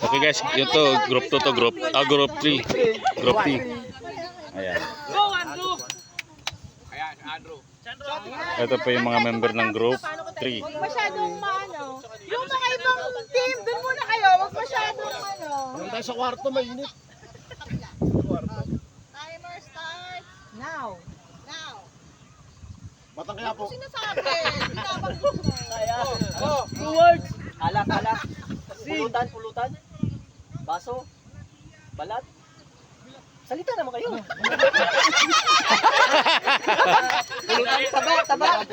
Okay guys, ito group 2 to group 3. Group 3. Ayan. Ito pa yung mga member ng group 3. Huwag masyadong maano. Yung mga ibang team, dun muna kayo. Huwag masyadong ano. Tayo sa kwarto, mainit. Timer start. Now. Now. Batang kaya po. Sinasabi. Binabanggit mo. Two words. Alak. Pulutan. Baso. Balat. Salita naman kayo. Taba.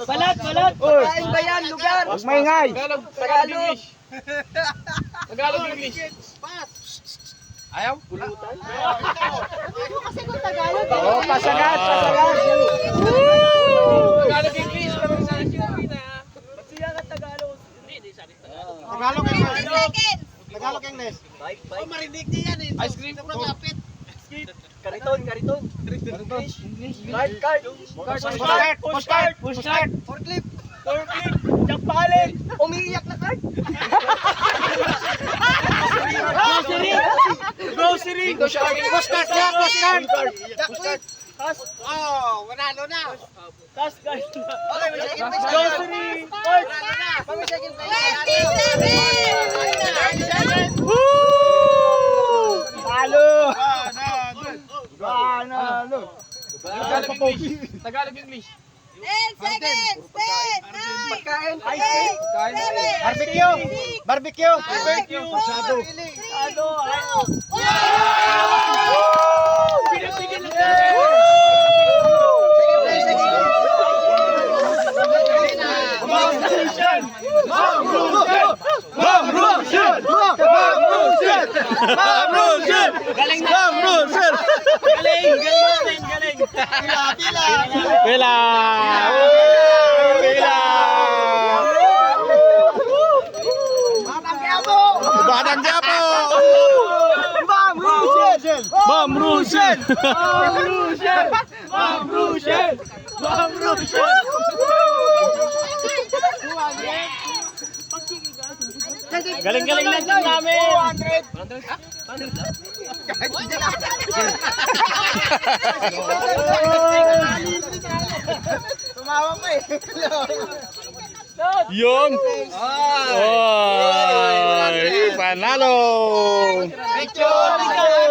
Balat. Kain ba yan? Lugar. Mas maingay. Tagalog. Tagalog English. Ayaw? Pulutan. Ano kasi kung Tagalog. Oo, pasagad. Tagalog English. Ba't siya ka Tagalog? Tagalog English. Tagalog English. Bike. Marinig niya yan eh. Ice cream. Sobrang lapit. Kariton. English. Card. Pushcart. Forklift. Jakpalin. Umiiyak na card. Grocery. Pushcart. Jakpalin. Oh, manalo na. Tas guys. Grocery. Grocery. Tagalog English. 10 seconds. 10, 9, Pagkain. 8, Barbecue. Masyado. Pila. Batang Quiapo. Bam Rusen. Galing-galing lang din namin. Tumawa pa eh. Yun. Oy, panalo. Picture.